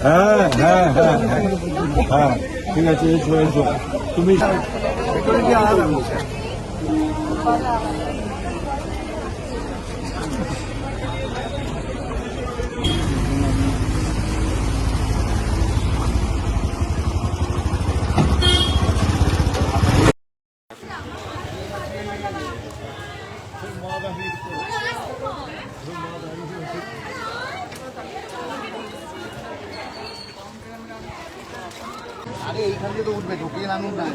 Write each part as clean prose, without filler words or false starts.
হ্যাঁ হ্যাঁ হ্যাঁ হ্যাঁ হ্যাঁ ঠিক আছে, এসো এসো তুমি। আরে এইখান থেকে তো উঠবে, ঢুকিয়ে নানুন না।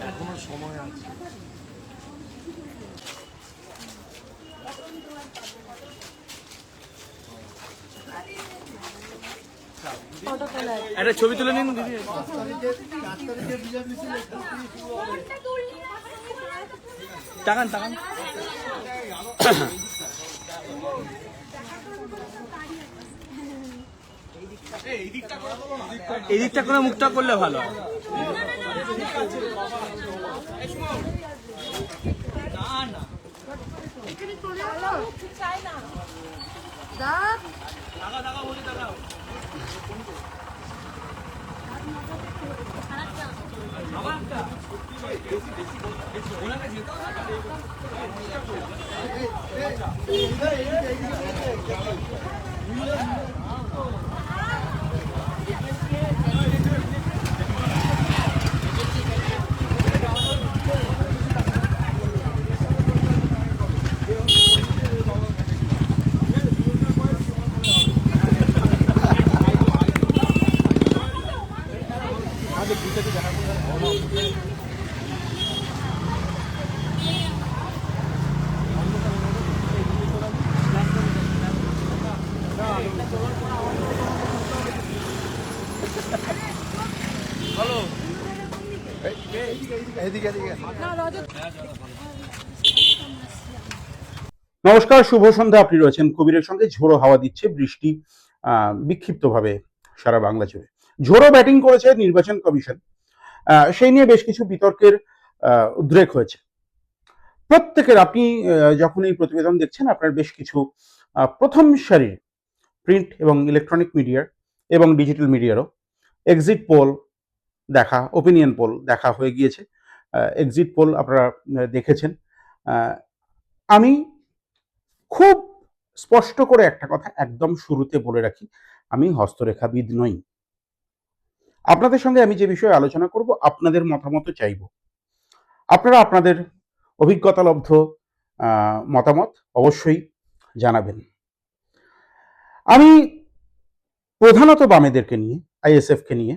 এখনো সময় আছে। একটা ছবি তুলে নিন দিদি। তাকান তাকান, এই দিকটা করে মুখটা করলে ভালো। নমস্কার, শুভ সন্ধ্যা। আপনি রয়েছেন কবিরের সঙ্গে। ঝোড়ো হাওয়া দিচ্ছে, বৃষ্টি বিক্ষিপ্তভাবে সারা বাংলা জুড়ে। ঝোড়ো ব্যাটিং করেছে নির্বাচন কমিশন, সেই নিয়ে বেশ কিছু বিতর্কের উদ্রেক হয়েছে। প্রত্যেকের, আপনি যখন এই প্রতিবেদন দেখছেন, আপনার বেশ কিছু প্রথম সারির প্রিন্ট এবং ইলেকট্রনিক মিডিয়ার এবং ডিজিটাল মিডিয়ারও এক্সিট পোল দেখা, ওপিনিয়ন পোল দেখা হয়ে গিয়েছে। এক্সিট পোল আপনারা দেখেছেন। আমি খুব স্পষ্ট করে একটা কথা একদম শুরুতে বলে রাখি, আমি হস্তরেখাবিদ নই। আপনাদের সঙ্গে আমি যে বিষয়ে আলোচনা করব, আপনাদের মতামত চাইব। আপনারা আপনাদের অভিজ্ঞতালব্ধ মতামত অবশ্যই জানাবেন। আমি প্রধানত বামেদেরকে নিয়ে, আইএসএফকে নিয়ে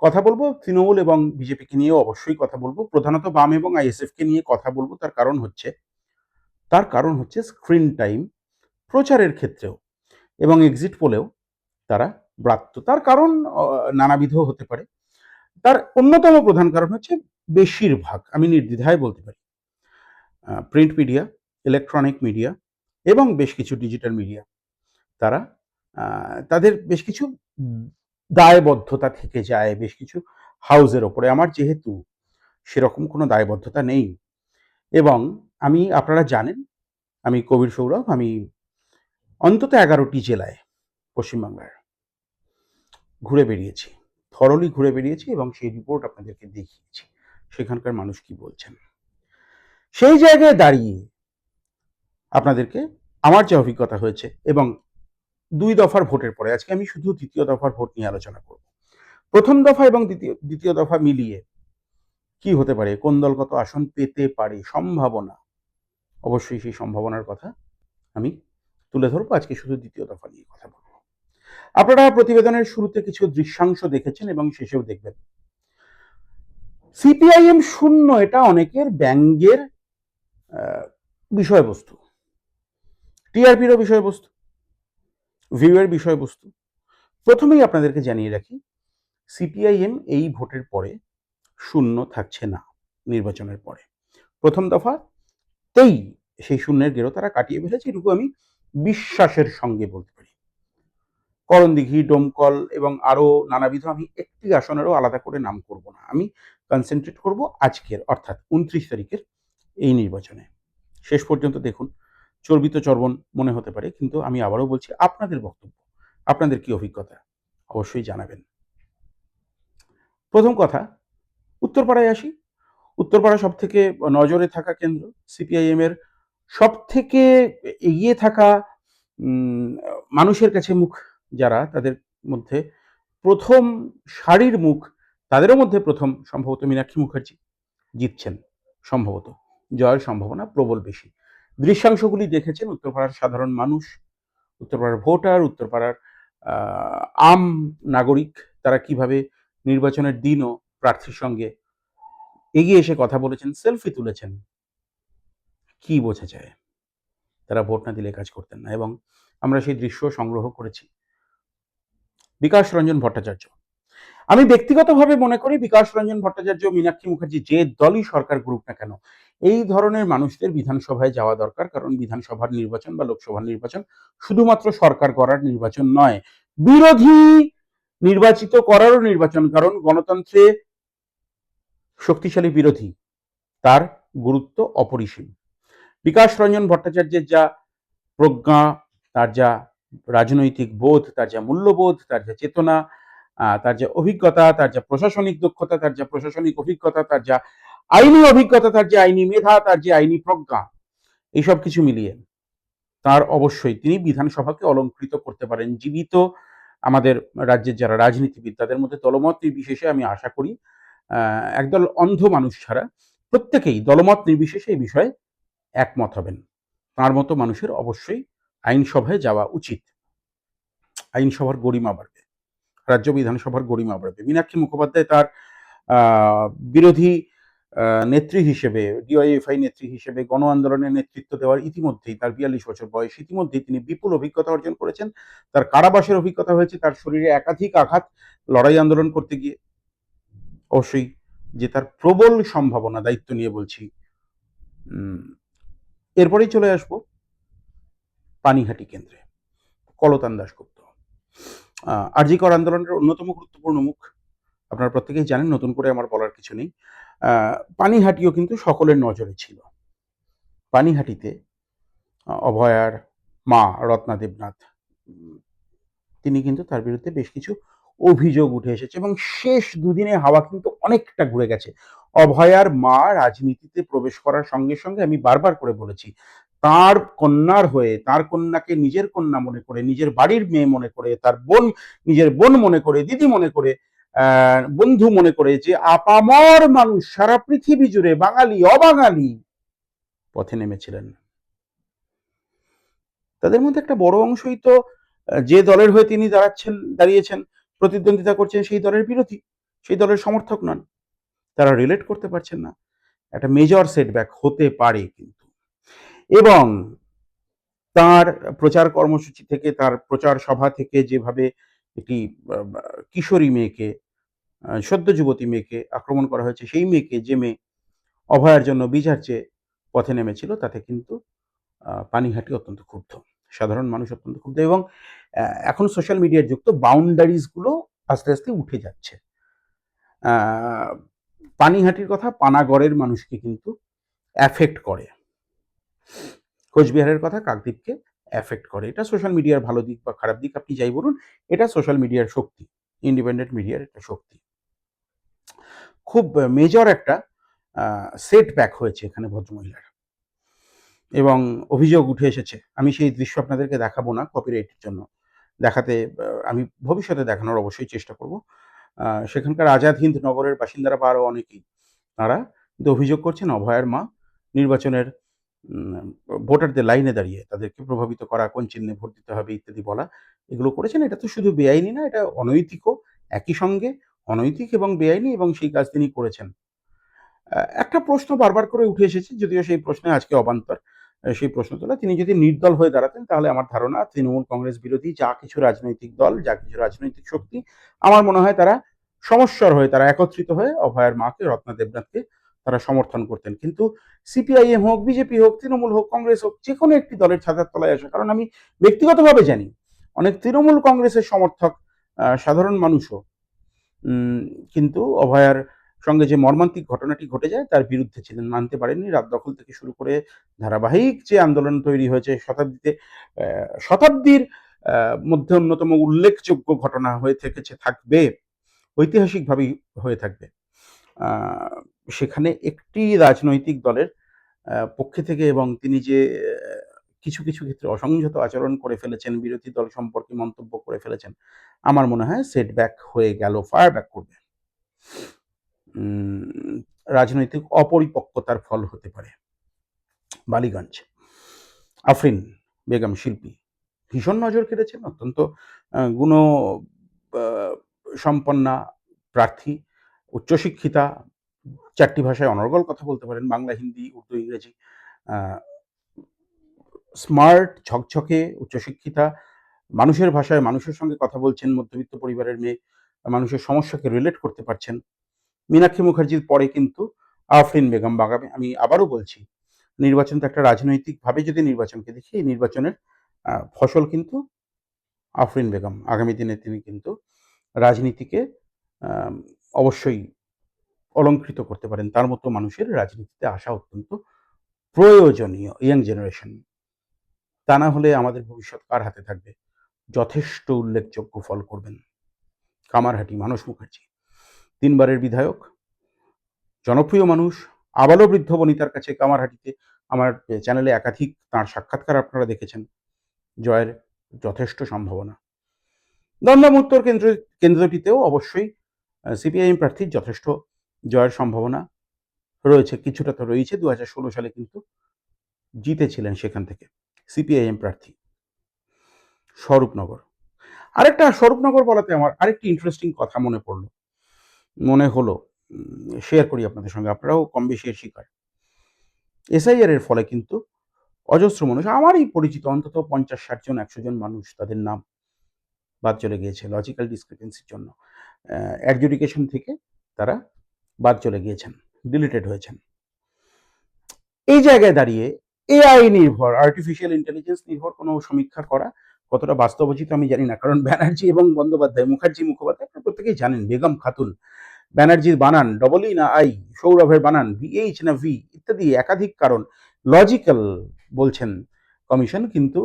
কথা বলবো, তৃণমূল এবং বিজেপিকে নিয়েও অবশ্যই কথা বলবো। প্রধানত বাম এবং আইএসএফকে নিয়ে কথা বলবো, তার কারণ হচ্ছে স্ক্রিন টাইম প্রচারের ক্ষেত্রেও এবং এক্সিট পোলেও তারা ব্রাত্য। তার কারণ নানাবিধ হতে পারে। তার অন্যতম প্রধান কারণ হচ্ছে বেশিরভাগ, আমি নির্দ্বিধায় বলতে পারি, প্রিন্ট মিডিয়া, ইলেকট্রনিক মিডিয়া এবং বেশ কিছু ডিজিটাল মিডিয়া, তারা তাদের বেশ কিছু দায়বদ্ধতা থেকে যায় বেশ কিছু হাউজের ওপরে। আমার যেহেতু সেরকম কোনো দায়বদ্ধতা নেই, এবং আপনারা জানেন আমি কবির সৌরভ, আমি অন্তত 11টি জেলায় পশ্চিমবাংলার ঘুরে বেরিয়েছি, থরলি ঘুরে বেরিয়েছি, এবং সেই রিপোর্ট আপনাদেরকে দেখিয়েছি সেখানকার মানুষ কি বলছেন। সেই জায়গায় দাঁড়িয়ে আপনাদেরকে আমার যে অভিজ্ঞতা হয়েছে, এবং 2 দফার ভোটের পরে আজকে আমি শুধু দ্বিতীয় দফার ভোট নিয়ে আলোচনা করব। প্রথম দফা এবং দ্বিতীয় দফা মিলিয়ে কি হতে পারে, কোন দল কত আসন পেতে পারে, সম্ভাবনা, অবশ্যই সেই সম্ভাবনার কথা আমি তুলে ধরবো। আজকে শুধু দ্বিতীয় দফা নিয়ে কথা বলবো। আপনারা প্রতিবেদনের শুরুতে কিছু দৃশ্যাংশ দেখেছেন এবং শেষেও দেখবেন। সিপিআইএম শূন্য, এটা অনেকের ব্যঙ্গের বিষয়বস্তু, টিআরপিরও বিষয়বস্তু, ভিউয়ের বিষয়বস্তু। প্রথমেই আপনাদেরকে জানিয়ে রাখি, সিপিআইএম এই ভোটের পরে শূন্য থাকছে না। নির্বাচনের পরে প্রথম দফাতেই সেই শূন্যের গেরো তারা কাটিয়ে ফেলেছে, এটুকু আমি বিশ্বাসের সঙ্গে বলতে পারি। করণদিঘি, ডোমকল এবং আরো নানাবিধ, আমি একটি আসনেরও আলাদা করে নাম করব না। আমি কনসেন্ট্রেট করব আজকের অর্থাৎ 29 তারিখের এই নির্বাচনে। শেষ পর্যন্ত দেখুন, চর্বিত চর্বণ মনে হতে পারে, কিন্তু আমি আবারও বলছি, আপনাদের বক্তব্য, আপনাদের কি অভিজ্ঞতা অবশ্যই জানাবেন। প্রথম কথা, উত্তরপাড়ায় আসি। উত্তরপাড়া সব থেকে নজরে থাকা কেন্দ্র, সিপিআইএম এর সব থেকে এগিয়ে থাকা মানুষের কাছে মুখ যারা, তাদের মধ্যে প্রথম সারির মুখ, তাদেরও মধ্যে প্রথম সম্ভবত মীনাক্ষী মুখার্জি জিতছেন, সম্ভবত জয়ের সম্ভাবনা প্রবল বেশি। দৃশ্যাংশগুলি দেখেছেন উত্তরপাড়ার সাধারণ মানুষ, উত্তরপাড়ার ভোটার, উত্তরপাড়ার আম নাগরিক, তারা কিভাবে নির্বাচনের দিনও প্রার্থীর সঙ্গে এগিয়ে এসে কথা বলেছেন, সেলফি তুলেছেন। কি বোঝা যায়? তারা ভোট না দিলে কাজ করতেন না, এবং আমরা সেই দৃশ্য সংগ্রহ করেছি। বিকাশ রঞ্জন ভট্টাচার্য, আমি ব্যক্তিগতভাবে মনে করি বিকাশ রঞ্জন ভট্টাচার্য, মীনাক্ষী মুখার্জি, যে দলই সরকার করুক না কেন, এই ধরনের মানুষদের বিধানসভায় যাওয়া দরকার। কারণ বিধানসভার নির্বাচন বা লোকসভার নির্বাচন শুধুমাত্র সরকার করার নির্বাচন নয়, বিরোধী নির্বাচিত করারও নির্বাচন। কারণ গণতন্ত্রে শক্তিশালী বিরোধী, তার গুরুত্ব অপরিসীম। বিকাশ রঞ্জন ভট্টাচার্যের যা প্রজ্ঞা, তার যা রাজনৈতিক বোধ, তার যা মূল্যবোধ, তার যা চেতনা, তার যা অভিজ্ঞতা, তার যা প্রশাসনিক দক্ষতা, তার যা প্রশাসনিক অভিজ্ঞতা, তার যা আইনি অভিজ্ঞতা, তার যে আইনি মেধা, তার যে আইনি প্রজ্ঞা, এইসব কিছু মিলিয়ে তার অবশ্যই তিনি বিধানসভাকে অলঙ্কৃত করতে পারেন। জীবিত আমাদের রাজ্যের যারা রাজনীতিবিদ, তাদের মধ্যে দলমত নির্বিশেষে আমি আশা করি একদল অন্ধ মানুষ ছাড়া প্রত্যেকেই দলমত নির্বিশেষে এই বিষয়ে একমত হবেন। তার মতো মানুষের অবশ্যই আইনসভায় যাওয়া উচিত। আইনসভার গরিমা বাড়বে, রাজ্য বিধানসভার গরিমা বাড়বে। মীনাক্ষী মুখোপাধ্যায় তার বিরোধী নেত্রী হিসেবে, ডিওয়াইএফআই নেত্রী হিসেবে গণ আন্দোলনের নেতৃত্ব দেওয়ার ইতিমধ্যেই, তার 42 বছর বয়স, ইতিমধ্যেই তিনি বিপুল অভিজ্ঞতা অর্জন করেছেন। তার কারাবাসের অভিজ্ঞতা হয়েছে, তার শরীরে একাধিক আঘাত লড়াই আন্দোলন করতে গিয়ে। অবশ্যই যে তার প্রবল সম্ভাবনা, দায়িত্ব নিয়ে বলছি। এরপরেই চলে আসবো পানিহাটি কেন্দ্রে, কলতান দাশগুপ্ত, আরজি কর আন্দোলনের অন্যতম গুরুত্বপূর্ণ মুখ। আপনারা প্রত্যেকেই জানেন, নতুন করে আমার বলার কিছু নেই। পানিহাটিও কিন্তু সকলের নজরে ছিল। পানিহাটিতে অভয়ার মা রত্না দেবনাথ, তিনি কিন্তু, তার বিরুদ্ধে বেশ কিছু অভিযোগ উঠে এসেছে, এবং শেষ দুদিনে হাওয়া কিন্তু অনেকটা ঘুরে গেছে। অভয়ার মা রাজনীতিতে প্রবেশ করার সঙ্গে সঙ্গে, আমি বারবার করে বলেছি, তার কন্যার হয়ে, তার কন্যাকে নিজের কন্যা মনে করে, নিজের বাড়ির মেয়ে মনে করে, তার বোন, নিজের বোন মনে করে, দিদি মনে করে, বন্ধু মনে করে, যে আপামর মানুষ সারা পৃথিবী জুড়ে, বাঙালি অবাঙালি, পথে নেমেছিলেন। তাদের মধ্যে একটা বড় অংশই তো যে দলের হয়ে তিনি দাঁড়িয়েছেন, প্রতিদ্বন্দ্বিতা করছেন, সেই দলের বিরোধী, সেই দলের সমর্থক নন। তারা রিলেট করতে পারছেন না। একটা মেজর সেটব্যাক হতে পারে কিন্তু। এবং তার প্রচার কর্মসূচি থেকে, তার প্রচার সভা থেকে, যেভাবে একটি কিশোরী মেয়েকে, সদ্য যুবতী মেয়েকে আক্রমণ করা হয়েছে, সেই মেয়েকে, যে মেয়ে অভয়ার জন্য বিচার চেয়ে পথে নেমেছিল, তাতে কিন্তু পানিহাটি অত্যন্ত ক্ষুব্ধ, সাধারণ মানুষ অত্যন্ত ক্ষুব্ধ। এবং এখন সোশ্যাল মিডিয়ার যুক্ত, বাউন্ডারিজ গুলো আস্তে আস্তে উঠে যাচ্ছে। পানিহাটির কথা পানাগড়ের মানুষকে কিন্তু অ্যাফেক্ট করে, কোচবিহারের কথা কাকদ্বীপকে অ্যাফেক্ট করে। এটা সোশ্যাল মিডিয়ার ভালো দিক বা খারাপ দিক আপনি যাই বলুন, এটা সোশ্যাল মিডিয়ার শক্তি, ইন্ডিপেন্ডেন্ট মিডিয়ার একটা শক্তি। খুব মেজর একটা সেটব্যাক হয়েছে এখানে ভদ্রমহিলার, এবং অভিযোগ উঠে এসেছে। আমি সেই দৃশ্য আপনাদেরকে দেখাবো না কপিরাইটের জন্য, দেখাতে আমি ভবিষ্যতে দেখানোর অবশ্যই চেষ্টা করব। সেখানকার আজাদ হিন্দ নগরের বাসিন্দারা বা আরও অনেকেই, তারা কিন্তু অভিযোগ করছেন অভয়ার মা নির্বাচনের ভোটারদের লাইনে দাঁড়িয়ে তাদেরকে প্রভাবিত করা, কোন চিহ্নে ভোট দিতে হবে ইত্যাদি বলা, এগুলো করেছেন। এটা তো শুধু বেআইনি না, এটা অনৈতিকও, একই সঙ্গে অনৈতিক এবং বেআইনি, এবং সেই কাজ তিনি করেছেন। একটা প্রশ্ন বারবার করে উঠে এসেছে, যদিও সেই প্রশ্নে আজকে অবান্তর সেই প্রশ্ন তোলা, তিনি যদি নির্দল হয়ে দাঁড়াতেন, তাহলে আমার ধারণা তৃণমূল কংগ্রেস বিরোধী যা কিছু রাজনৈতিক দল, যা কিছু রাজনৈতিক শক্তি, আমার মনে হয় তারা সমস্যার হয়ে, তারা একত্রিত হয়ে অভয়ার মাকে, রত্না দেবনাথকে তারা সমর্থন করতেন। কিন্তু সিপিআইএম হোক, বিজেপি হোক, তৃণমূল হোক, কংগ্রেস হোক, যে কোনো একটি দলের ছাতার তলায় আসা, কারণ আমি ব্যক্তিগতভাবে জানি অনেক তৃণমূল কংগ্রেসের সমর্থক সাধারণ মানুষও কিন্তু অভয়ার সঙ্গে যে মর্মান্তিক ঘটনাটি ঘটে যায় তার বিরুদ্ধে ছিলেন, মানতে পারেননি। রাত দখল থেকে শুরু করে ধারাবাহিক যে আন্দোলন তৈরি হয়েছে শতাব্দীর মধ্যে অন্যতম উল্লেখযোগ্য ঘটনা হয়ে থেকেছে, থাকবে, ঐতিহাসিকভাবেই হয়ে থাকবে। সেখানে একটি রাজনৈতিক দলের পক্ষে থেকে, এবং তিনি যে কিছু কিছু ক্ষেত্রে অসংযত আচরণ করে ফেলেছেন, বিরোধী দল সম্পর্কে মন্তব্য করে ফেলেছেন, আমার মনে হয় সেটব্যাক হয়ে গেল, ফায়ার ব্যাক করবে। রাজনৈতিক অপরিপক্কতার ফল হতে পারে। বালিগঞ্জ, আফরিন বেগম শিল্পী ভীষণ নজর কেড়েছেন, অত্যন্ত গুণ সম্পন্না প্রার্থী, উচ্চশিক্ষিতা, 4টি ভাষায় অনর্গল কথা বলতে পারেন, বাংলা, হিন্দি, উর্দু, ইংরেজি। স্মার্ট, ঝকঝকে, উচ্চশিক্ষিতা, মানুষের ভাষায় মানুষের সঙ্গে কথা বলছেন, মধ্যবিত্ত পরিবারের মেয়ে, মানুষের সমস্যাকে রিলেট করতে পারছেন। মীনাক্ষী মুখার্জির পরে কিন্তু আফরিন বেগম বাগাবে। আমি আবারও বলছি, নির্বাচন তো একটা রাজনৈতিকভাবে যদি নির্বাচনকে দেখি, এই নির্বাচনের ফসল কিন্তু আফরিন বেগম। আগামী দিনে তিনি কিন্তু রাজনীতিকে অবশ্যই অলঙ্কৃত করতে পারেন। তার মতো মানুষের রাজনীতিতে আসা অত্যন্ত প্রয়োজনীয়, ইয়াং জেনারেশন। তা না হলে আমাদের ভবিষ্যৎ কার হাতে থাকবে? যথেষ্ট উল্লেখযোগ্য ফল করবেন কামারহাটি মানস মুখার্জি, 3বারের বিধায়ক, জনপ্রিয় মানুষ, আবালও বৃদ্ধ বনিতার কাছে কামারহাটিতে। আমার চ্যানেলে একাধিক তাঁর সাক্ষাৎকার আপনারা দেখেছেন। জয়ের যথেষ্ট সম্ভাবনা। দমদম উত্তর কেন্দ্রটিতেও অবশ্যই সিপিআইএম প্রার্থীর যথেষ্ট জয়ের সম্ভাবনা রয়েছে, কিছুটা তো রয়েছে। 2016 সালে কিন্তু জিতেছিলেন সেখান থেকে সিপিআইএম প্রার্থী। স্বরূপনগর, আরেকটা স্বরূপনগর বলাতে আমার আরেকটি ইন্টারেস্টিং কথা মনে হলো, শেয়ার করি আপনাদের সঙ্গে, আপনারাও কম বেশি এর শিকার। এসআইআর এর ফলে কিন্তু অজস্র মানুষ, আমারই পরিচিত অন্তত 50-60 জন 100 জন মানুষ, তাদের নাম বাদ চলে গিয়েছে লজিক্যাল ডিসক্রিপেন্সির জন্য। অ্যাডজুডিকেশন থেকে তারা বাদ চলে গিয়েছেন, ডিলিটেড হয়েছেন। এই জায়গায় দাঁড়িয়ে এআই নির্ভর, আর্টিফিশিয়াল ইন্টেলিজেন্স নির্ভর কোনো সমীক্ষা করা কতটা বাস্তবোচিত আমি জানি না, কারণ ব্যানার্জি এবং বন্দ্যোপাধ্যায়, মুখোপাধ্যায় আপনারা প্রত্যেকেই জানেন, বেগম খাতুন, ব্যানার্জির বানান ডবল ই না আই, সৌরভের বানান ভিএইচ না ভি, ইত্যাদি একাধিক কারণ লজিক্যাল বলছেন কমিশন, কিন্তু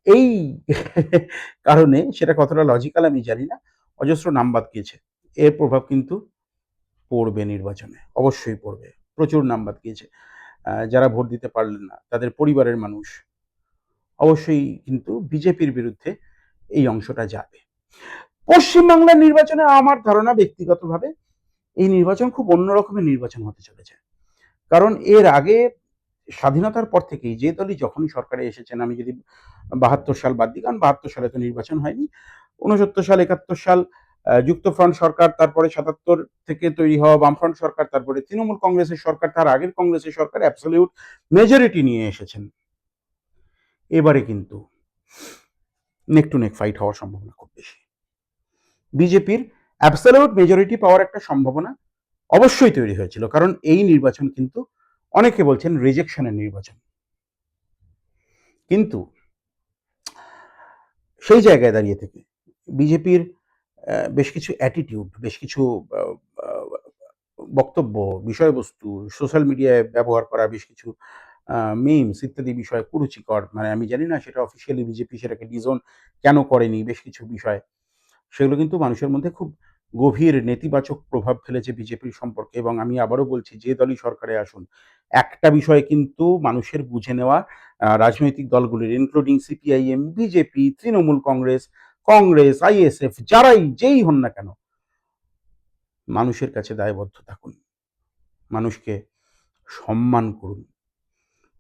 এই কারণে সেটা কতটা লজিক্যাল আমি জানি না, অজস্র নাম বাদ গিয়েছে। এর প্রভাব কিন্তু পড়বে নির্বাচনে, অবশ্যই পড়বে। প্রচুর নাম বাদ গিয়েছে, যারা ভোট দিতে পারলেন না তাদের পরিবারের মানুষ, অবশ্যই কিন্তু বিজেপির বিরুদ্ধে এই অংশটা যাবে। পশ্চিমবাংলার নির্বাচনে আমার ধারণা ব্যক্তিগতভাবে এই নির্বাচন খুব অন্য রকমের নির্বাচন হতে চলেছে, কারণ এর আগে স্বাধীনতার পর থেকেই যে দলই যখনই সরকারে এসেছেন, আমি যদি 72 সাল বাদ দিই, কারণ 72 সালে তো নির্বাচন হয়নি, 69 সাল, 71 সাল যুক্তফ্রন্ট সরকার, তারপরে 77 থেকে তৈরি হওয়া বামফ্রন্ট সরকার, তারপরে তৃণমূল কংগ্রেসের সরকার, তার আগের কংগ্রেসের সরকার অ্যাবসলিউট মেজরিটি নিয়ে এসেছেন। এবারে কিন্তু নেক টু নেক ফাইট হওয়ার সম্ভাবনা খুব বেশি। বিজেপির অ্যাবসলিউট মেজরিটি পাওয়ার একটা সম্ভাবনা অবশ্যই তৈরি হয়েছিল, কারণ এই নির্বাচন কিন্তু অনেকে বলছেন রিজেকশনের নির্বাচন। কিন্তু সেই জায়গায় দাঁড়িয়ে থেকে বিজেপির বেশ কিছু অ্যাটিটিউড, বেশ কিছু বক্তব্য, বিষয়বস্তু, সোশ্যাল মিডিয়ায় ব্যবহার করা বেশ কিছু মিমস ইত্যাদি বিষয় কুরুচিকর, মানে আমি জানি না সেটা অফিসিয়ালি বিজেপি সেটাকে ডিজোন কেন করেনি, বেশ কিছু বিষয়, সেগুলো কিন্তু মানুষের মধ্যে খুব গভীর নেতিবাচক প্রভাব ফেলেছে বিজেপির সম্পর্কে। এবং আমি আবারও বলছি, যে দলই সরকারে আসুন, একটা বিষয় কিন্তু মানুষের বুঝে নেওয়া, রাজনৈতিক দলগুলির including CPIM, BJP, Trinamool Congress, ISF, যেই হন না কেন, মানুষের কাছে দায়বদ্ধ থাকুন, মানুষকে সম্মান করুন।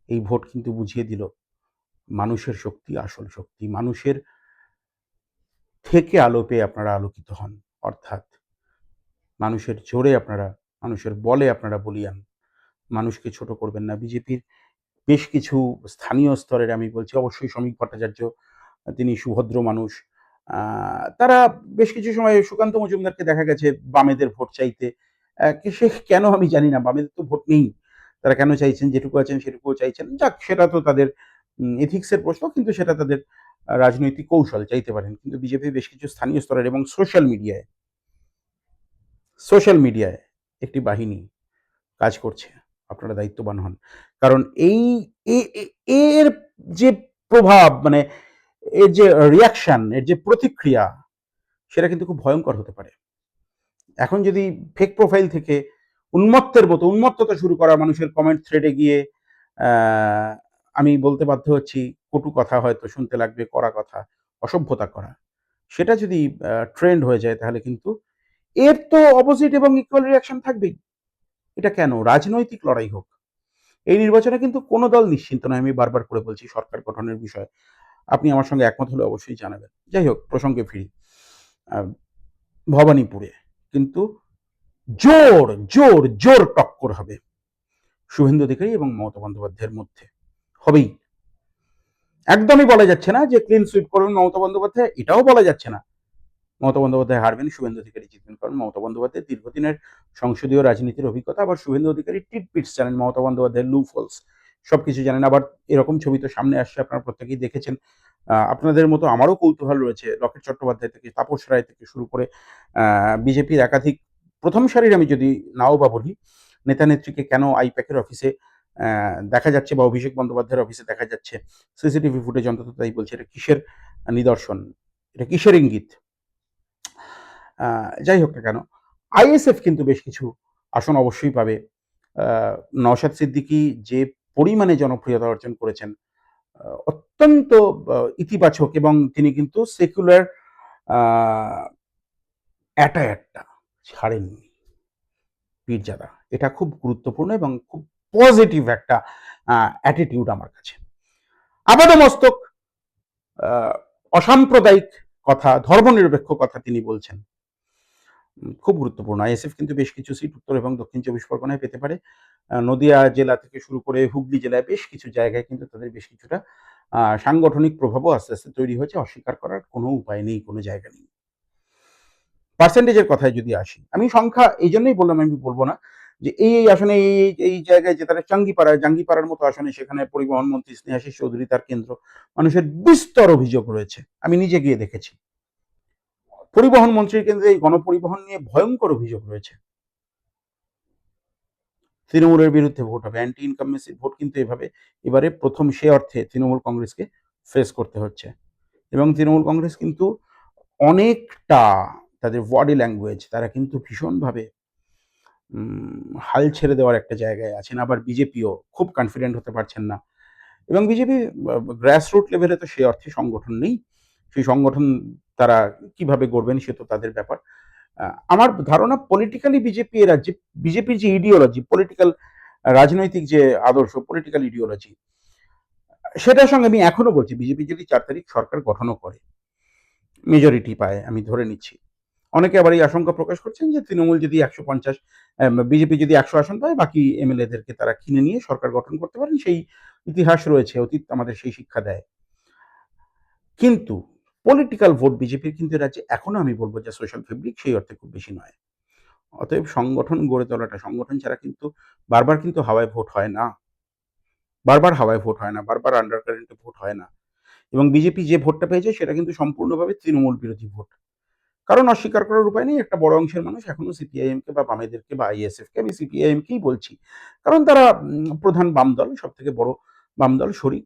এই ভোট কিন্তু বুঝিয়ে দিল মানুষের শক্তি আসল শক্তি, মানুষের থেকে আলো পেয়ে আপনারা আলোকিত হন, অর্থাৎ মানুষের জোরে আপনারা, মানুষের বলে আপনারা বলিয়ান, মানুষকে ছোট করবেন না। বিজেপির বেশ কিছু স্থানীয় স্তরের, আমি বলছি অবশ্যই শ্রমিক ভট্টাচার্য, তিনি সুভদ্র মানুষ, তারা বেশ কিছু সময় সুকান্ত মজুমদারকে দেখা গেছে বামেদের ভোট চাইতে, সে কেন আমি জানি না, বামেদের তো ভোট নেই, তারা কেন চাইছেন, যেটুকু আছেন সেটুকুও চাইছেন, যাক সেটা তো তাদের এথিক্সের প্রশ্ন, কিন্তু সেটা তাদের রাজনৈতিক কৌশল চাইতে পারেন, কিন্তু বিজেপি বেশ কিছু স্থানীয় স্তরের এবং সোশ্যাল মিডিয়ায় একটি বাহিনী কাজ করছে। আপনারা দায়িত্ববান হন, কারণ এই এর যে প্রভাব, মানে এর যে রিয়াকশন, এর যে প্রতিক্রিয়া, সেটা কিন্তু খুব ভয়ঙ্কর হতে পারে। এখন যদি ফেক প্রোফাইল থেকে উন্মত্তের মতো উন্মত্ততা শুরু করা মানুষের কমেন্ট থ্রেডে গিয়ে আমি বলতে বাধ্য হচ্ছি, কটু কথা হয়তো শুনতে লাগবে, কড়া কথা, অসভ্যতা করা, সেটা যদি ট্রেন্ড হয়ে যায়, তাহলে কিন্তু এর তো অপোজিট এবং ইকুয়াল রিয়াকশন থাকবেই। এটা কেন? রাজনৈতিক লড়াই হোক, এই নির্বাচনে কিন্তু কোনো দল নিশ্চিন্ত নয়। আমি বারবার করে বলছি, সরকার গঠনের বিষয়ে আপনি আমার সঙ্গে একমত হলে অবশ্যই জানাবেন। যাই হোক, প্রসঙ্গে ফিরি। ভবানীপুরে কিন্তু জোর জোর জোর টক্কর হবে শুভেন্দু অধিকারী এবং মমতা বন্দ্যোপাধ্যায়ের মধ্যে, হবেই। একদমই বলা যাচ্ছে না যে ক্লিন সুইপ করবেন মমতা বন্দ্যোপাধ্যায়, এটাও বলা যাচ্ছে না মমতা বন্দ্যোপাধ্যায় হারবেন, শুভেন্দু অধিকারী জিতবেন। কারণ মমতা বন্দ্যোপাধ্যায় দীর্ঘদিনের সংসদীয় রাজনীতির অভিজ্ঞতা, আবার শুভেন্দু অধিকারী টিটপিটস জানেন, মমতা বন্দ্যোপাধ্যায়ের লুপ হোলস সবকিছু জানেন। আবার এরকম ছবি তো সামনে আসছে, আপনারা প্রত্যেকেই দেখেছেন। আপনাদের মতো আমারও কৌতূহল রয়েছে, লকেট চট্টোপাধ্যায় থেকে তাপস রায় থেকে শুরু করে বিজেপির একাধিক প্রথম সারির, আমি যদি নাও বা বলি, নেতা নেত্রীকে কেন আইপ্যাকের অফিসে দেখা যাচ্ছে বা অভিষেক বন্দ্যোপাধ্যায়ের অফিসে দেখা যাচ্ছে, সিসিটিভি ফুটেজ অন্তত তাই বলছে। এটা কিসের নিদর্শন? এটা কিসের ইঙ্গিত? যাই হোক না কেন, আইএসএফ কিন্তু বেশ কিছু আসন অবশ্যই পাবে। নওশাদ সিদ্দিকী যে পরিমাণে জনপ্রিয়তা অর্জন করেছেন, অত্যন্ত ইতিবাচক, এবং তিনি কিন্তু সেকুলার অ্যাটায়ারটা ছাড়েননি, পীরজাদা। এটা খুব গুরুত্বপূর্ণ এবং খুব পজিটিভ একটা অ্যাটিটিউড আমার কাছে। আপাদমস্তক অসাম্প্রদায়িক কথা, ধর্মনিরপেক্ষ কথা তিনি বলছেন, খুব গুরুত্বপূর্ণ। আইএসএফ কিন্তু বেশ কিছু সিট উত্তর এবং দক্ষিণ 24 পরগনায় পেতে পারে। নদিয়া জেলা থেকে শুরু করে হুগলি জেলায় বেশ কিছু জায়গায় কিন্তু তাদের বেশ কিছুটা সাংগঠনিক প্রভাবও আস্তে আস্তে তৈরি হয়েছে। অস্বীকার করার কোনো উপায় নেই, কোনো জায়গা নেই। পার্সেন্টেজের কথায় যদি আসি, আমি সংখ্যা এই জন্যই বললাম, আমি বলবো না যে এই আসনে এই জায়গায় যে তারা জাঙ্গিপাড়ার মতো আসনে, সেখানে পরিবহন মন্ত্রী স্নেহাশিস চৌধুরী তার কেন্দ্র, মানুষের বিস্তর অভিযোগ রয়েছে, আমি নিজে গিয়ে দেখেছি। পরিবহন মন্ত্রীর কেন্দ্রে এই গণপরিবহন নিয়ে ভয়ঙ্কর অভিযোগ রয়েছে। তৃণমূলের বিরুদ্ধে ভোট হবে, অ্যান্টি ইনকামবেন্সি ভোট কিন্তু এবারে প্রথম সে অর্থে তৃণমূল কংগ্রেসকে ফেস করতে হচ্ছে। এবং তৃণমূল কংগ্রেস কিন্তু অনেকটা তাদের বডি ল্যাঙ্গুয়েজ, তারা কিন্তু ভীষণভাবে হাল ছেড়ে দেওয়ার একটা জায়গায় আছেন। আবার বিজেপিও খুব কনফিডেন্ট হতে পারছেন না, এবং বিজেপি গ্রাসরুট লেভেলে তো সে অর্থে সংগঠন নেই। সেই সংগঠন তারা কিভাবে গড়বেন সে তো তাদের ব্যাপার। আমার ধারণা পলিটিক্যালি বিজেপি এর রাজ্যে, বিজেপির যে ইডিওলজি, পলিটিক্যাল রাজনৈতিক যে আদর্শ, পলিটিক্যাল ইডিওলজি, সেটার সঙ্গে আমি এখনো বলছি, বিজেপি যদি 4 তারিখ সরকার গঠনও করে, মেজরিটি পায়, আমি ধরে নিচ্ছি, অনেকে আবার এই আশঙ্কা প্রকাশ করছেন যে তৃণমূল যদি 150, বিজেপি যদি 100 আসন পায়, বাকি এমএলএদেরকে তারা কিনে নিয়ে সরকার গঠন করতে পারেন। সেই ইতিহাস রয়েছে, অতীত আমাদের সেই শিক্ষা দেয়। কিন্তু পলিটিক্যাল ভোট বিজেপির কিন্তু রাজ্যে এখনো আমি বলবো যে সোশ্যাল ফেব্রিক সেই অর্থে খুব বেশি নয়। অতএব সংগঠন গড়ে তোলাটা, সংগঠন ছাড়া কিন্তু বারবার কিন্তু হাওয়ায় ভোট হয় না, বারবার আন্ডার কারেন্টে ভোট হয় না। এবং বিজেপি যে ভোটটা পেয়েছে সেটা কিন্তু সম্পূর্ণভাবে তৃণমূল বিরোধী ভোট। কারণ অস্বীকার করার উপায় নেই, একটা বড় অংশের মানুষ এখনো সিপিআইএমকে বা বামেদেরকে বা আইএসএফকে, আমি সিপিআইএমকেই বলছি, কারণ তারা প্রধান বাম দল, সব থেকে বড় বাম দল শরিক,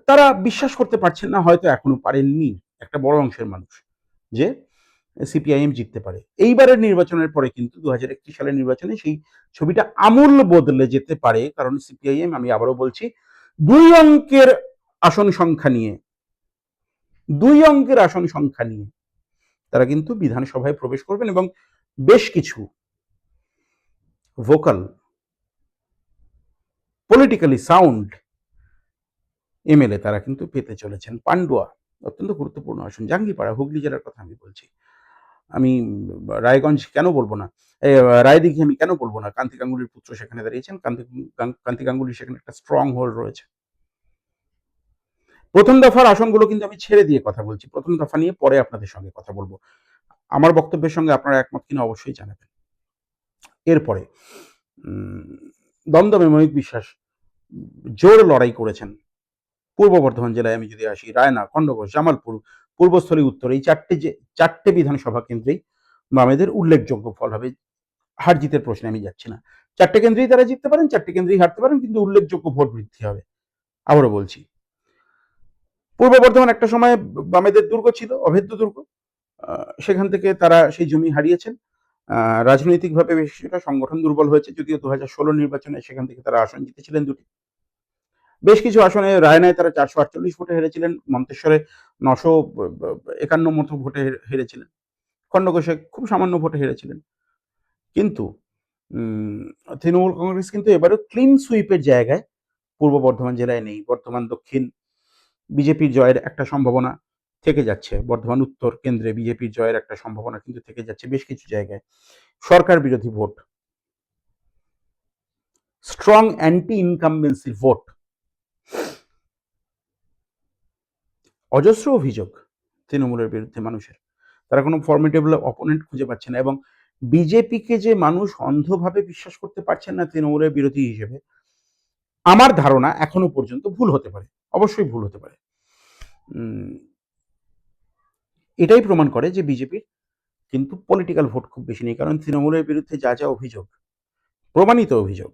তারা বিশ্বাস করতে পারছেন না, হয়তো এখনো পারেননি একটা বড় অংশের মানুষ, যে সিপিআইএম জিততে পারে। এইবারের নির্বাচনের পরে কিন্তু 2021 সালের নির্বাচনে সেই ছবিটা আমূল বদলে যেতে পারে। কারণ সিপিআইএম, আমি আবারও বলছি, 2 অঙ্কের আসন সংখ্যা নিয়ে তারা কিন্তু বিধানসভায় প্রবেশ করবেন, এবং বেশ কিছু ভোকাল, পলিটিক্যালি সাউন্ড এমএলএ তারা কিন্তু পেতে চলেছেন। পান্ডুয়া অত্যন্ত গুরুত্বপূর্ণ আসন, জাঙ্গিপাড়া হুগলি জেলার কথা আমি বলছি, আমি রায়গঞ্জ কেন বলবো না, রায়দিঘি আমি কেন বলবো না, কান্তি গাঙ্গুলির পুত্র সেখানে দাঁড়িয়েছেন, কান্তি গাঙ্গুলির সেখানে একটা স্ট্রং হোল্ড রয়েছে। প্রথম দফার আসনগুলো কিন্তু আমি ছেড়ে দিয়ে কথা বলছি, প্রথম দফা নিয়ে পরে আপনাদের সঙ্গে কথা বলবো। আমার বক্তব্যের সঙ্গে আপনারা একমত কিনা অবশ্যই জানাবেন। এরপরে দমদমে ময়ূক বিশ্বাস জোর লড়াই করেছেন পূর্ব বর্ধমান জেলায় আমি যদি আসি, রায়না, খণ্ডঘোষ, জামালপুর, পূর্বস্থলী, উত্তর, এই চারটে বিধানসভা কেন্দ্রেই বামেদের উল্লেখযোগ্য ফল হবে। হার জিতের প্রশ্নে আমি যাচ্ছি না, চারটে কেন্দ্রেই তারা জিততে পারেন, চারটে কেন্দ্রেই হারতে পারেন, কিন্তু উল্লেখযোগ্য ভোট বৃদ্ধি হবে। আবারও বলছি, পূর্ব বর্ধমান একটা সময় বামেদের দুর্গ ছিল, অভেদ্য দুর্গ। সেখান থেকে তারা সেই জমি হারিয়েছেন। রাজনৈতিকভাবে বেশিটা সংগঠন দুর্বল হয়েছে, যদিও 2016 নির্বাচনে সেখান থেকে তারা আসন জিতেছিলেন দুটি। বেশ কিছু আসনে রায়নায় তারা 448 ভোটে হেরেছিলেন, মন্তেশ্বরে 951 মতো ভোটে হেরেছিলেন, খণ্ডঘোষে খুব সামান্য ভোটে হেরেছিলেন। কিন্তু তৃণমূল কংগ্রেস কিন্তু এবারও ক্লিন সুইপের জায়গায় পূর্ব বর্ধমান জেলায় নেই। বর্ধমান দক্ষিণ বিজেপির জয়ের একটা সম্ভাবনা থেকে যাচ্ছে, বর্ধমান উত্তর কেন্দ্রে বিজেপির জয়ের একটা সম্ভাবনা কিন্তু থেকে যাচ্ছে বেশ কিছু জায়গায়। সরকার বিরোধী vote, strong anti incumbency vote, অজস্র অভিযোগ তৃণমূলের বিরুদ্ধে মানুষের, তারা কোনো ফর্মিডেবল অপোনেন্ট খুঁজে পাচ্ছে না, এবং বিজেপিকে যে মানুষ অন্ধভাবে বিশ্বাস করতে পারছেন না তৃণমূলের বিরোধী হিসেবে, আমার ধারণা এখনো পর্যন্ত ভুল হতে পারে, অবশ্যই ভুল হতে পারে। এটাই প্রমাণ করে যে বিজেপির কিন্তু পলিটিক্যাল ভোট খুব বেশি নেই, কারণ তৃণমূলের বিরুদ্ধে যা যা অভিযোগ, প্রমাণিত অভিযোগ,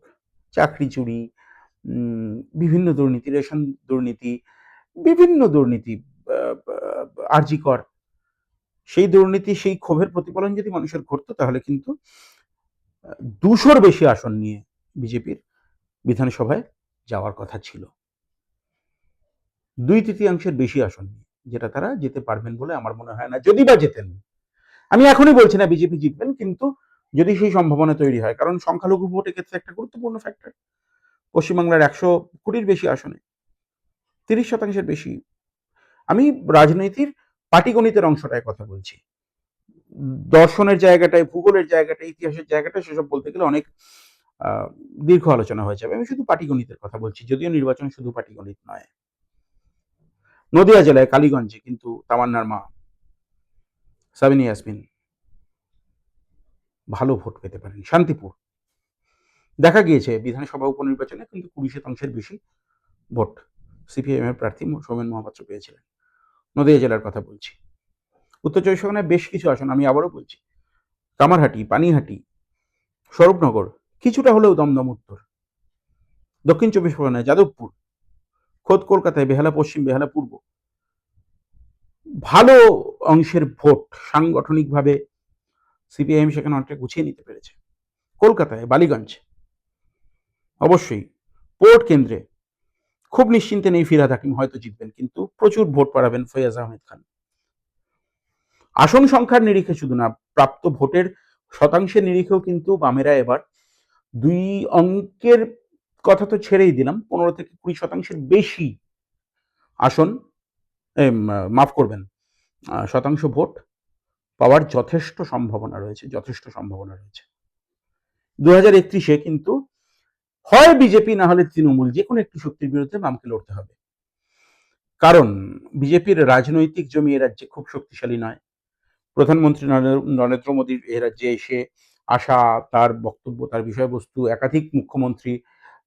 চাকরি চুরি, বিভিন্ন দুর্নীতি, রেশন দুর্নীতি, বিভিন্ন দুর্নীতি, আরজিকর, সেই দুর্নীতি, সেই ক্ষোভের প্রতিফলন যদি মানুষের ঘটতো, তাহলে কিন্তু 200-র বেশি আসন নিয়ে বিজেপির বিধানসভায় যাওয়ার কথা ছিল, 2/3 বেশি আসন নিয়ে, যেটা তারা যেতে পারবেন বলে আমার মনে হয় না। যদি বা যেতেন, আমি এখনই বলছি না বিজেপি জিতবেন, কিন্তু যদি সেই সম্ভাবনা তৈরি হয়, কারণ সংখ্যালঘু ভোটের ক্ষেত্রে একটা গুরুত্বপূর্ণ ফ্যাক্টর, পশ্চিমবাংলার 120-র বেশি আসনে 30% বেশি। আমি রাজনীতির পাটিগণিতের অংশটায় কথা বলছি, দর্শনের জায়গাটায়, ভূগোলের জায়গাটায়, ইতিহাসের জায়গাটায় সেসব বলতে গেলে অনেক দীর্ঘ আলোচনা হয়ে যাবে। আমি শুধু পাটিগণিতের কথা বলছি, যদিও নির্বাচন শুধু পাটিগণিত নয়। নদিয়া জেলায় কালীগঞ্জে কিন্তু তামান্নার মা সাবিনা ইয়াসমিন ভালো ভোট পেতে পারেন। শান্তিপুর দেখা গিয়েছে বিধানসভা উপনির্বাচনে কিন্তু 20% বেশি ভোট সিপিআইএম এর প্রার্থী সৌমেন মহাপাত্র পেয়েছিলেন। নদিয়া জেলার কথা বলছি। উত্তর 24 পরগনায় বেশ কিছু আসন, আমি আবারও বলছি, কামারহাটি, পানিহাটি, স্বরূপনগর, কিছুটা হলেও দমদম উত্তর, দক্ষিণ 24 পরগনায় যাদবপুর, খোদ কলকাতায় বেহালা পশ্চিম, বেহালা পূর্ব, ভালো অংশের ভোট সাংগঠনিকভাবে সিপিআইএম সেখানে অনেকটা গুছিয়ে নিতে পেরেছে। কলকাতায় বালিগঞ্জ, অবশ্যই পোর্ট কেন্দ্রে খুব নিশ্চিন্তে নেই ফিরহাদ হাকিম, হয়তো জিতবেন, কিন্তু প্রচুর ভোট পাড়াবেন ফৈয়াজ আহমেদ খান। আসন সংখ্যার নিরিখে শুধু না, প্রাপ্ত ভোটের শতাংশের নিরিখেও কিন্তু বামেরা এবার 2 অঙ্কের কথা তো ছেড়েই দিলাম, 15-20% বেশি আসন, মাফ করবেন, শতাংশ ভোট পাওয়ার যথেষ্ট সম্ভাবনা রয়েছে, যথেষ্ট সম্ভাবনা রয়েছে। 2031-এ কিন্তু হয় বিজেপি না হলে তৃণমূল, যে কোনো একটি শক্তির বিরুদ্ধে বামকে লড়তে হবে, কারণ বিজেপির রাজনৈতিক জমি এ রাজ্যে খুব শক্তিশালী নয়। প্রধানমন্ত্রী নরেন্দ্র মোদীর এ রাজ্যে এসে আসা, তার বক্তব্য, তার বিষয়বস্তু, একাধিক মুখ্যমন্ত্রী,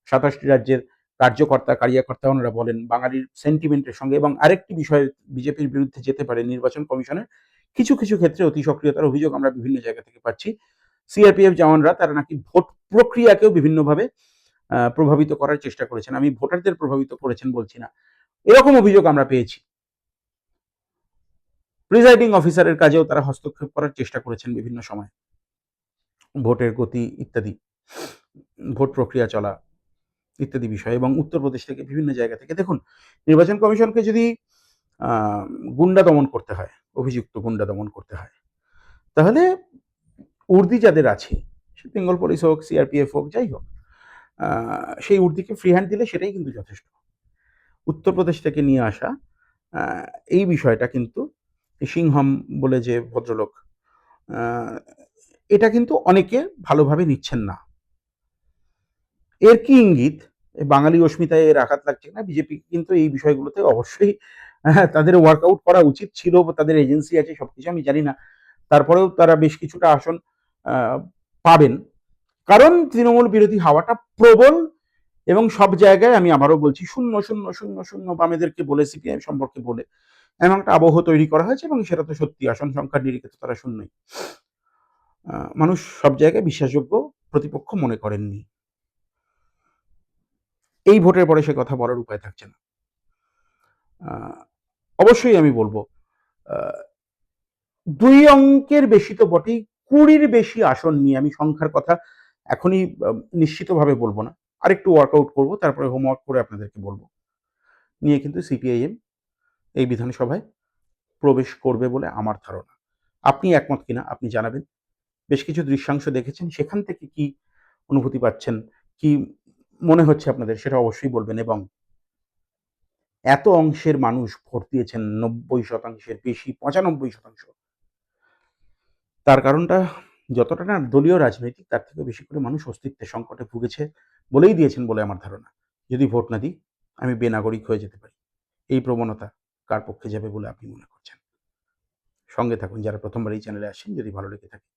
27টি রাজ্যের কার্যকর্তা, কারিয়াকর্তা ওনারা বলেন বাঙালির সেন্টিমেন্টের সঙ্গে। এবং আরেকটি বিষয় বিজেপির বিরুদ্ধে যেতে পারে, নির্বাচন কমিশনের কিছু কিছু ক্ষেত্রে অতি সক্রিয়তার অভিযোগ আমরা বিভিন্ন জায়গা থেকে পাচ্ছি। সিআরপিএফ জওয়ানরা তারা নাকি ভোট প্রক্রিয়াকেও বিভিন্নভাবে প্রভাবিত করার চেষ্টা করেছেন। আমি ভোটারদের প্রভাবিত করেছেন বলছি না, এরকম অভিযোগ আমরা পেয়েছি। প্রিজাইডিং অফিসারের কাজেও তারা হস্তক্ষেপ করার চেষ্টা করেছেন বিভিন্ন সময়, ভোটের গতি ইত্যাদি, ভোট প্রক্রিয়া চলা ইত্যাদি বিষয়। এবং উত্তরপ্রদেশ থেকে বিভিন্ন জায়গা থেকে, দেখুন, নির্বাচন কমিশনকে যদি গুন্ডা দমন করতে হয়, অভিযুক্ত গুন্ডা দমন করতে হয়, তাহলে উর্দি যাদের আছে, বেঙ্গল পুলিশ হোক, সিআরপিএফ হোক, যাই হোক, সেই উর্দিকে ফ্রি হ্যান্ড দিলে সেটাই কিন্তু যথেষ্ট। উত্তরপ্রদেশ থেকে নিয়ে আসা এই বিষয়টা কিন্তু, সিংহম বলে যে ভদ্রলোক, এটা কিন্তু অনেকে ভালোভাবে নিচ্ছেন না। এর কি ইঙ্গিত? বাঙালি অস্মিতায় এর আঘাত লাগছে না? বিজেপি কিন্তু এই বিষয়গুলোতে অবশ্যই তাদের ওয়ার্কআউট করা উচিত ছিল, তাদের এজেন্সি আছে, সবকিছু আমি জানি না, তারপরেও তারা বেশ কিছুটা আসন পাবেন, কারণ তৃণমূল বিরোধী হাওয়াটা প্রবল এবং সব জায়গায় আমি আবারও বলছি শূন্য শূন্য শূন্য শূন্য বামেদেরকে বলে সিপিআইএম সম্পর্কে বলে এমন একটা আবহ তৈরি করা হয়েছে এবং সেটা তো সত্যি আসন সংখ্যার নিরিখে তো তারা শূন্যই। মানুষ সব জায়গায় বিশ্বাসযোগ্য প্রতিপক্ষ মনে করেননি। এই ভোটের পরে সে কথা বলার উপায় থাকছে না। অবশ্যই আমি বলবো 2 অঙ্কের বেশি তো বটেই, 20-র বেশি আসন নিয়ে আমি সংখ্যার কথা এখনই নিশ্চিতভাবে বলবো না। আরেকটু ওয়ার্কআউট করবো, তারপরে হোমওয়ার্ক করে আপনাদেরকে বলবো। নিয়ে কিন্তু সিপিআইএম এই বিধানসভায় প্রবেশ করবে বলে আমার ধারণা। আপনি একমত কিনা আপনি জানাবেন। বেশ কিছু দৃশ্যাংশ দেখেছেন, সেখান থেকে কি অনুভূতি পাচ্ছেন, কি মনে হচ্ছে আপনাদের সেটা অবশ্যই বলবেন। এবং এত অংশের মানুষ ভোট দিয়েছেন, 90%-এর বেশি, 95%। তার কারণটা যতটা না দলীয় রাজনৈতিক, তার থেকে বেশি করে মানুষ অস্তিত্বের সংকটে ভুগেছে বলেই দিয়েছেন বলে আমার ধারণা। যদি ভোট না দিই আমি বেনাগরিক হয়ে যেতে পারি। এই প্রবণতা কার পক্ষে যাবে বলে আপনি মনে করছেন? সঙ্গে থাকুন, যারা প্রথমবার এই চ্যানেলে আসেন, যদি ভালো লেগে থাকে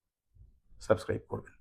সাবস্ক্রাইব করবেন।